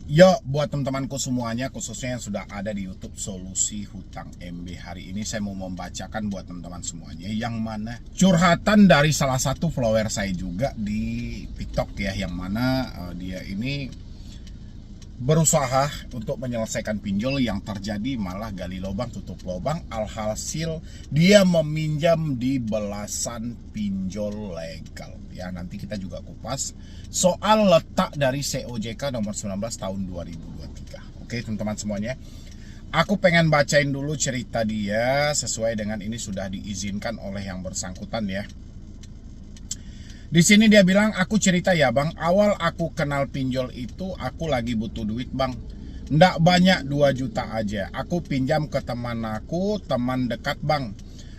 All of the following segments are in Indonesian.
Yo, buat teman-temanku semuanya, khususnya yang sudah ada di YouTube Solusi Hutang MB. Hari ini saya mau membacakan buat teman-teman semuanya, yang mana curhatan dari salah satu follower saya juga di TikTok ya, yang mana dia ini berusaha untuk menyelesaikan pinjol yang terjadi, malah gali lubang tutup lubang. Alhasil dia meminjam di belasan pinjol legal. Ya, nanti kita juga kupas soal letak dari COJK nomor 19 tahun 2023. Oke teman-teman semuanya, aku pengen bacain dulu cerita dia sesuai dengan ini sudah diizinkan oleh yang bersangkutan ya. Di sini dia bilang, aku cerita ya bang, awal aku kenal pinjol itu aku lagi butuh duit bang. Nggak banyak, 2 juta aja. Aku pinjam ke teman aku, teman dekat bang.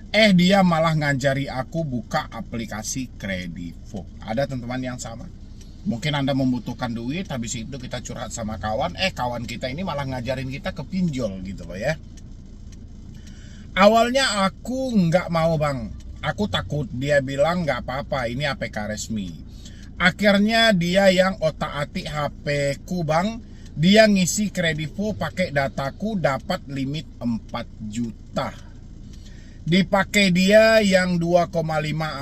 Dia malah ngajari aku buka aplikasi Kredivo. Ada teman-teman yang sama? Mungkin Anda membutuhkan duit, habis itu kita curhat sama kawan. Kawan kita ini malah ngajarin kita ke pinjol gitu loh ya. Awalnya aku nggak mau bang. Aku takut, dia bilang nggak apa-apa, ini APK resmi. Akhirnya dia yang otak-atik HP ku bang. Dia ngisi Kredivo pakai dataku, dapat limit 4 juta. Dipakai dia yang 2,5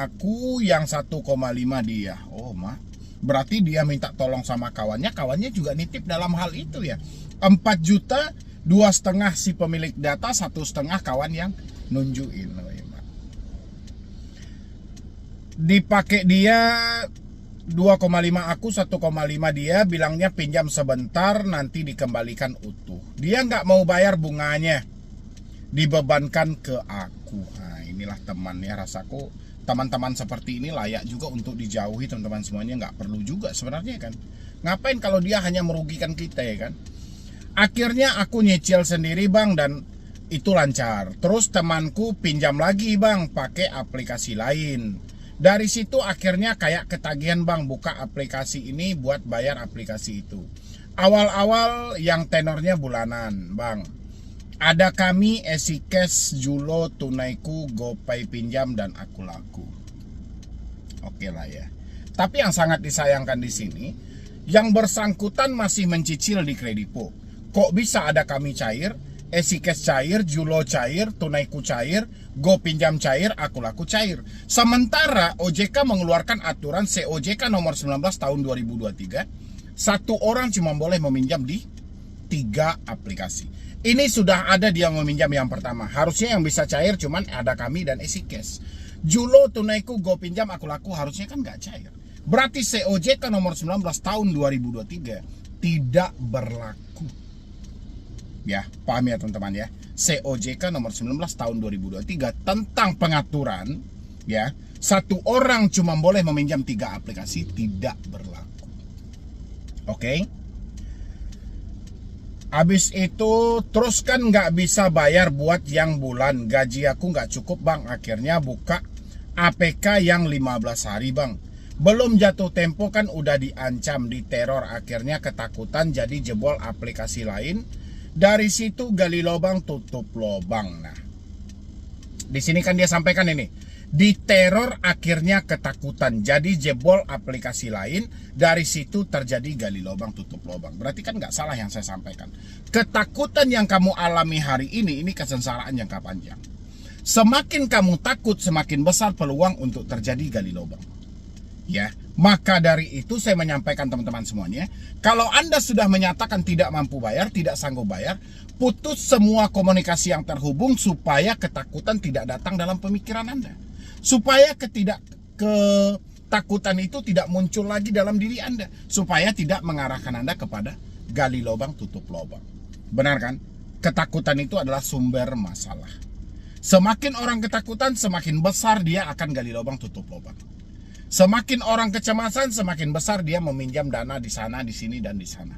aku, yang 1,5 dia. Oh mah, berarti dia minta tolong sama kawannya. Kawannya juga nitip dalam hal itu ya. 4 juta, 2,5 si pemilik data, 1,5 kawan yang nunjukin. Dipakai dia 2,5 aku, 1,5 dia, bilangnya pinjam sebentar nanti dikembalikan utuh. Dia nggak mau bayar bunganya, dibebankan ke aku. Nah inilah temannya, rasaku teman-teman seperti ini layak juga untuk dijauhi teman-teman semuanya. Nggak perlu juga sebenarnya kan, ngapain kalau dia hanya merugikan kita ya kan. Akhirnya aku nyicil sendiri bang, dan itu lancar. Terus temanku pinjam lagi bang pakai aplikasi lain. Dari situ akhirnya kayak ketagihan bang, buka aplikasi ini buat bayar aplikasi itu. Awal-awal yang tenornya bulanan bang. Ada kami, EasyCash, Julo, Tunaiku, GoPay pinjam, dan Aku Laku. Oke lah ya. Tapi yang sangat disayangkan di sini, yang bersangkutan masih mencicil di Kredivo. Kok bisa ada kami cair, EasyCash cair, Julo cair, Tunaiku cair, Go pinjam cair, Aku Laku cair. Sementara OJK mengeluarkan aturan COJK nomor 19 tahun 2023, satu orang cuma boleh meminjam di 3 aplikasi. Ini sudah ada dia meminjam yang pertama. Harusnya yang bisa cair cuman ada kami dan EasyCash. Julo, Tunaiku, Go pinjam, Aku Laku harusnya kan nggak cair. Berarti COJK nomor 19 tahun 2023 tidak berlaku. Ya, paham ya teman-teman ya. COJK nomor 19 tahun 2023 tentang pengaturan ya, satu orang cuma boleh meminjam 3 aplikasi, tidak berlaku. Oke. Habis itu terus kan nggak bisa bayar buat yang bulan, gaji aku nggak cukup bang. Akhirnya buka APK yang 15 hari bang. Belum jatuh tempo kan udah diancam, diteror. Akhirnya ketakutan jadi jebol aplikasi lain. Dari situ gali lubang tutup lubang. Nah, di sini kan dia sampaikan ini, diteror akhirnya ketakutan jadi jebol aplikasi lain. Dari situ terjadi gali lubang tutup lubang. Berarti kan nggak salah yang saya sampaikan. Ketakutan yang kamu alami hari ini kesengsaraan jangka panjang. Semakin kamu takut, semakin besar peluang untuk terjadi gali lubang. Ya, maka dari itu saya menyampaikan teman-teman semuanya, kalau Anda sudah menyatakan tidak mampu bayar, tidak sanggup bayar, putus semua komunikasi yang terhubung supaya ketakutan tidak datang dalam pemikiran Anda. Supaya ketakutan itu tidak muncul lagi dalam diri Anda, supaya tidak mengarahkan Anda kepada gali lubang tutup lubang. Benar kan? Ketakutan itu adalah sumber masalah. Semakin orang ketakutan, semakin besar dia akan gali lubang tutup lubang. Semakin orang kecemasan, semakin besar dia meminjam dana di sana, di sini, dan di sana.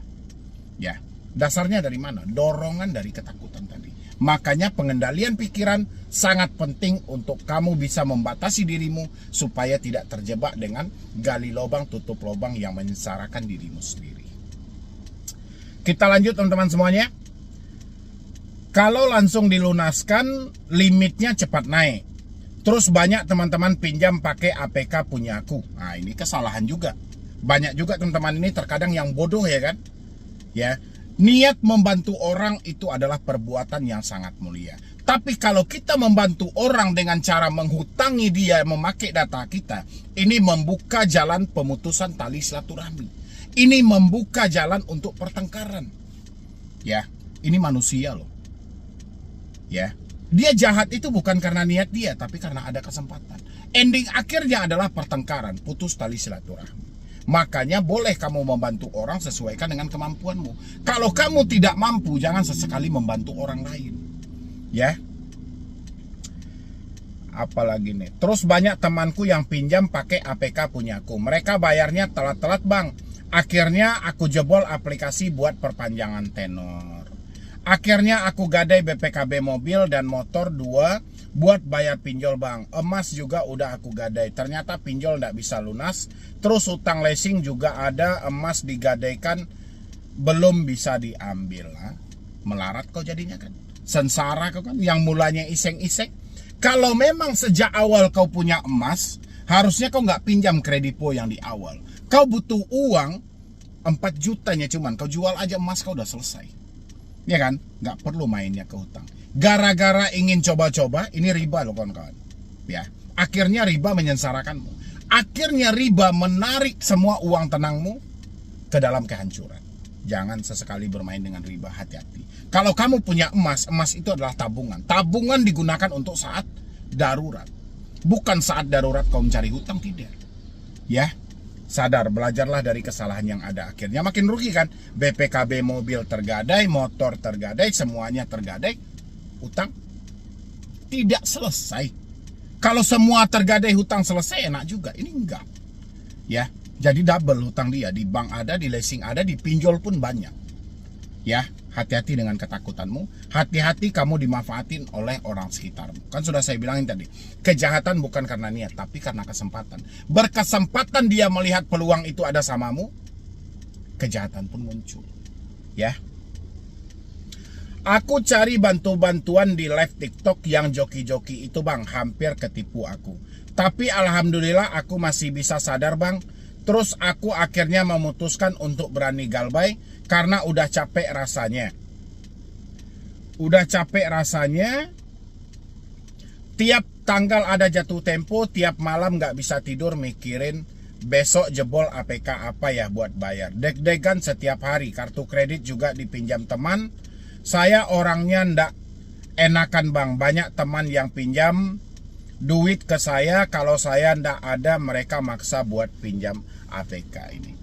Ya, dasarnya dari mana? Dorongan dari ketakutan tadi. Makanya pengendalian pikiran sangat penting untuk kamu bisa membatasi dirimu supaya tidak terjebak dengan gali lubang tutup lubang yang menyengsarakan dirimu sendiri. Kita lanjut teman-teman semuanya. Kalau langsung dilunaskan, limitnya cepat naik. Terus banyak teman-teman pinjam pakai APK punya aku. Nah ini kesalahan juga. Banyak juga teman-teman ini terkadang yang bodoh ya kan. Ya, niat membantu orang itu adalah perbuatan yang sangat mulia. Tapi kalau kita membantu orang dengan cara menghutangi dia, memakai data kita, ini membuka jalan pemutusan tali silaturahmi. Ini membuka jalan untuk pertengkaran. Ya, ini manusia loh. Ya, dia jahat itu bukan karena niat dia, tapi karena ada kesempatan. Ending akhirnya adalah pertengkaran, putus tali silaturahmi. Makanya boleh kamu membantu orang sesuaikan dengan kemampuanmu. Kalau kamu tidak mampu, jangan sesekali membantu orang lain. Ya. Apalagi nih. Terus banyak temanku yang pinjam pakai APK punyaku. Mereka bayarnya telat-telat bang. Akhirnya aku jebol aplikasi buat perpanjangan tenor. Akhirnya aku gadai BPKB mobil dan motor 2 buat bayar pinjol bang. Emas juga udah aku gadai. Ternyata pinjol nggak bisa lunas. Terus utang leasing juga ada. Emas digadaikan belum bisa diambil. Melarat kau jadinya kan. Sengsara kau kan. Yang mulanya iseng-iseng. Kalau memang sejak awal kau punya emas, harusnya kau nggak pinjam kredipo yang di awal. Kau butuh uang 4 jutanya cuman. Kau jual aja emas kau udah selesai. Ya kan? Nggak perlu mainnya ke hutang. Gara-gara ingin coba-coba, ini riba loh kawan-kawan. Ya, akhirnya riba menyengsarakanmu. Akhirnya riba menarik semua uang tenangmu ke dalam kehancuran. Jangan sesekali bermain dengan riba, hati-hati. Kalau kamu punya emas, emas itu adalah tabungan. Tabungan digunakan untuk saat darurat. Bukan saat darurat kau mencari hutang, tidak. Ya. Sadar, belajarlah dari kesalahan yang ada. Akhirnya makin rugi kan. BPKB mobil tergadai, motor tergadai, semuanya tergadai. Hutang tidak selesai. Kalau semua tergadai hutang selesai enak juga. Ini enggak. Ya, jadi double hutang dia. Di bank ada, di leasing ada, di pinjol pun banyak. Ya, hati-hati dengan ketakutanmu. Hati-hati kamu dimanfaatin oleh orang sekitarmu. Kan sudah saya bilangin tadi. Kejahatan bukan karena niat, tapi karena kesempatan. Berkesempatan dia melihat peluang itu ada samamu, kejahatan pun muncul. Ya. Aku cari bantu-bantuan di live TikTok yang joki-joki itu bang. Hampir ketipu aku. Tapi alhamdulillah aku masih bisa sadar bang. Terus aku akhirnya memutuskan untuk berani galbay karena udah capek rasanya. Udah capek rasanya. Tiap tanggal ada jatuh tempo, tiap malam gak bisa tidur mikirin besok jebol APK apa ya buat bayar. Deg-degan setiap hari, kartu kredit juga dipinjam teman. Saya orangnya ndak enakan bang, banyak teman yang pinjam duit ke saya, kalau saya ndak ada mereka maksa buat pinjam APK ini.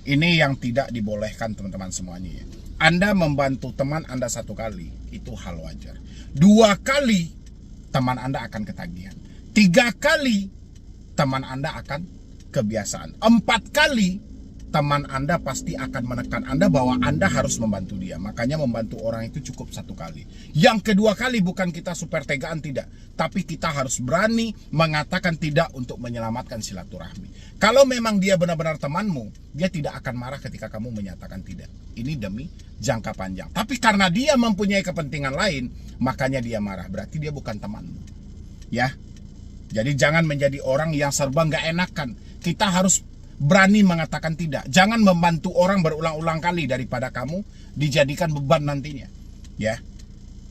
Ini yang tidak dibolehkan teman-teman semuanya ya. Anda membantu teman Anda 1 kali, itu hal wajar. 2 kali teman Anda akan ketagihan. 3 kali teman Anda akan kebiasaan. 4 kali teman Anda pasti akan menekan Anda bahwa Anda harus membantu dia. Makanya membantu orang itu cukup 1 kali. Yang kedua kali bukan kita super tegaan, tidak. Tapi kita harus berani mengatakan tidak untuk menyelamatkan silaturahmi. Kalau memang dia benar-benar temanmu, dia tidak akan marah ketika kamu menyatakan tidak. Ini demi jangka panjang. Tapi karena dia mempunyai kepentingan lain, makanya dia marah. Berarti dia bukan temanmu. Ya. Jadi jangan menjadi orang yang serba nggak enakan. Kita harus berani mengatakan tidak. Jangan membantu orang berulang-ulang kali daripada kamu dijadikan beban nantinya. Ya.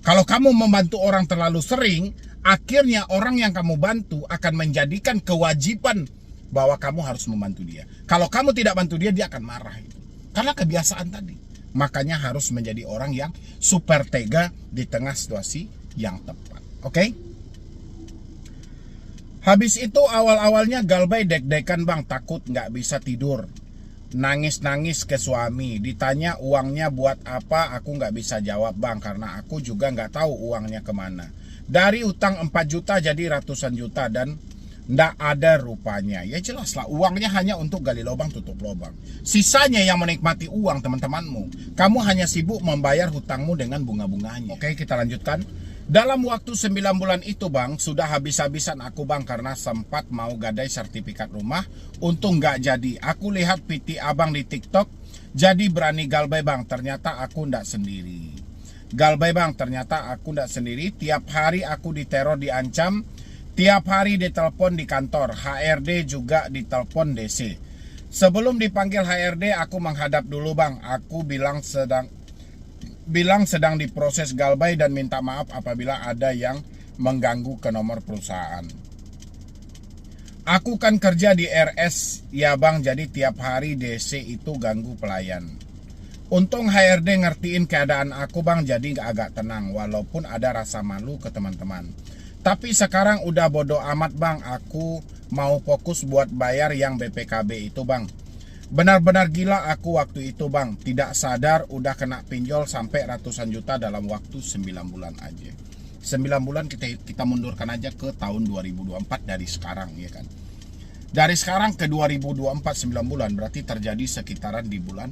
Kalau kamu membantu orang terlalu sering, akhirnya orang yang kamu bantu akan menjadikan kewajiban bahwa kamu harus membantu dia. Kalau kamu tidak bantu dia, dia akan marah itu. Karena kebiasaan tadi. Makanya harus menjadi orang yang super tega di tengah situasi yang tepat. Oke? Habis itu awal-awalnya galbay deg-degan bang, takut nggak bisa tidur. Nangis-nangis ke suami, ditanya uangnya buat apa, aku nggak bisa jawab bang, karena aku juga nggak tahu uangnya kemana. Dari utang 4 juta jadi ratusan juta dan nggak ada rupanya. Ya jelas lah, uangnya hanya untuk gali lubang tutup lubang. Sisanya yang menikmati uang teman-temanmu. Kamu hanya sibuk membayar hutangmu dengan bunga-bunganya. Oke, kita lanjutkan. Dalam waktu 9 bulan itu bang, sudah habis-habisan aku bang, karena sempat mau gadai sertifikat rumah. Untung nggak jadi. Aku lihat PT abang di TikTok, jadi berani galbay bang. Ternyata aku ndak sendiri. Galbay bang, ternyata aku ndak sendiri. Tiap hari aku diteror, diancam. Tiap hari ditelepon di kantor. HRD juga ditelepon DC. Sebelum dipanggil HRD, aku menghadap dulu bang. Aku bilang sedang diproses galbay dan minta maaf apabila ada yang mengganggu ke nomor perusahaan. Aku kan kerja di RS ya bang, jadi tiap hari DC itu ganggu pelayan. Untung HRD ngertiin keadaan aku bang, jadi agak tenang walaupun ada rasa malu ke teman-teman. Tapi sekarang udah bodo amat bang, aku mau fokus buat bayar yang BPKB itu bang. Benar-benar gila aku waktu itu bang, tidak sadar udah kena pinjol sampai ratusan juta dalam waktu 9 bulan aja. 9 bulan kita mundurkan aja ke tahun 2024 dari sekarang ya kan. Dari sekarang ke 2024 9 bulan berarti terjadi sekitaran di bulan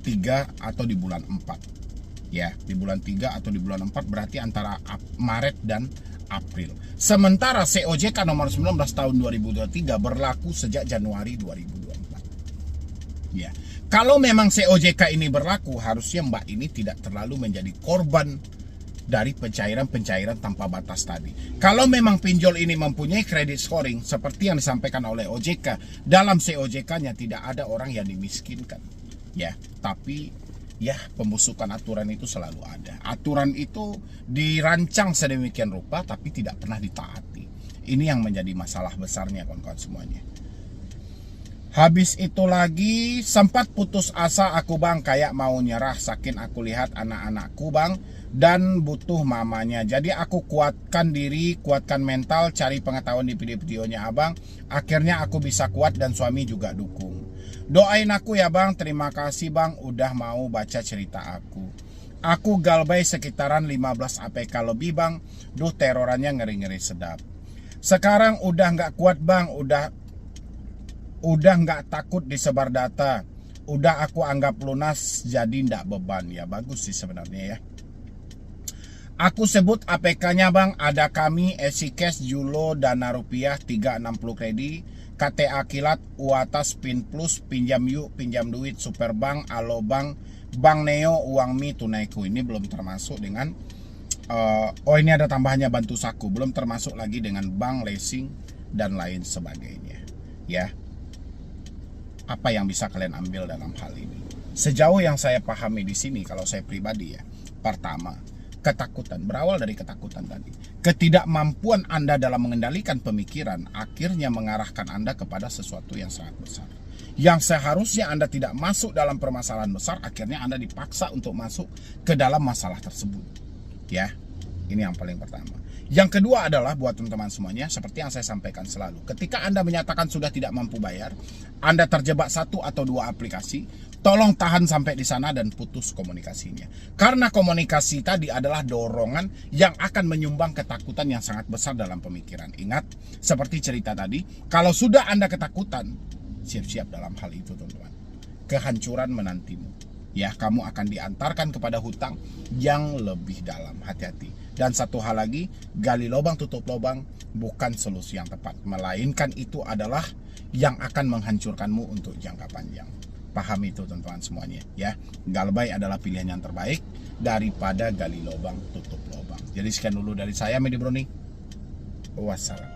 3 atau di bulan 4. Ya, di bulan 3 atau di bulan 4 berarti antara Maret dan April. Sementara COJK nomor 19 tahun 2023 berlaku sejak Januari 2024. Ya. Kalau memang COJK ini berlaku, harusnya Mbak ini tidak terlalu menjadi korban dari pencairan-pencairan tanpa batas tadi. Kalau memang pinjol ini mempunyai credit scoring seperti yang disampaikan oleh OJK, dalam COJK-nya tidak ada orang yang dimiskinkan. Ya, tapi ya, pembusukan aturan itu selalu ada. Aturan itu dirancang sedemikian rupa tapi tidak pernah ditaati. Ini yang menjadi masalah besarnya kawan-kawan semuanya. Habis itu lagi sempat putus asa aku bang, kayak mau nyerah saking aku lihat anak-anakku bang dan butuh mamanya. Jadi aku kuatkan diri, kuatkan mental, cari pengetahuan di video-videonya abang. Akhirnya aku bisa kuat dan suami juga dukung. Doain aku ya bang, terima kasih bang udah mau baca cerita aku. Aku galbay sekitaran 15 APK lebih bang. Duh, terorannya ngeri-ngeri sedap. Sekarang udah nggak kuat bang, udah nggak takut disebar data. Udah aku anggap lunas jadi ndak beban. Ya bagus sih sebenarnya ya. Aku sebut APK-nya bang, ada kami, EasyCash, Julo, Dana Rupiah, 360 Kredi, KTA Kilat, Uatas, Pin Plus, Pinjam Yuk, Pinjam Duit, Superbank, Alobank, Bank Neo, Uang Mi, Tunaiku. Ini belum termasuk dengan ini ada tambahannya Bantu Saku, belum termasuk lagi dengan bank, leasing dan lain sebagainya. Ya. Apa yang bisa kalian ambil dalam hal ini? Sejauh yang saya pahami di sini kalau saya pribadi ya. Pertama, ketakutan, berawal dari ketakutan tadi. Ketidakmampuan Anda dalam mengendalikan pemikiran akhirnya mengarahkan Anda kepada sesuatu yang sangat besar. Yang seharusnya Anda tidak masuk dalam permasalahan besar, akhirnya Anda dipaksa untuk masuk ke dalam masalah tersebut. Ya, ini yang paling pertama. Yang kedua adalah buat teman-teman semuanya, seperti yang saya sampaikan selalu. Ketika Anda menyatakan sudah tidak mampu bayar, Anda terjebak 1 atau 2 aplikasi, tolong tahan sampai di sana dan putus komunikasinya. Karena komunikasi tadi adalah dorongan yang akan menyumbang ketakutan yang sangat besar dalam pemikiran. Ingat, seperti cerita tadi, kalau sudah Anda ketakutan, siap-siap dalam hal itu teman-teman. Kehancuran menantimu. Ya, kamu akan diantarkan kepada hutang yang lebih dalam. Hati-hati. Dan satu hal lagi, gali lubang tutup lubang bukan solusi yang tepat, melainkan itu adalah yang akan menghancurkanmu untuk jangka panjang. Paham itu teman-teman semuanya ya. Galbay adalah pilihan yang terbaik daripada gali lubang tutup lubang. Jadi sekian dulu dari saya, Medi Brownie. Wassalam.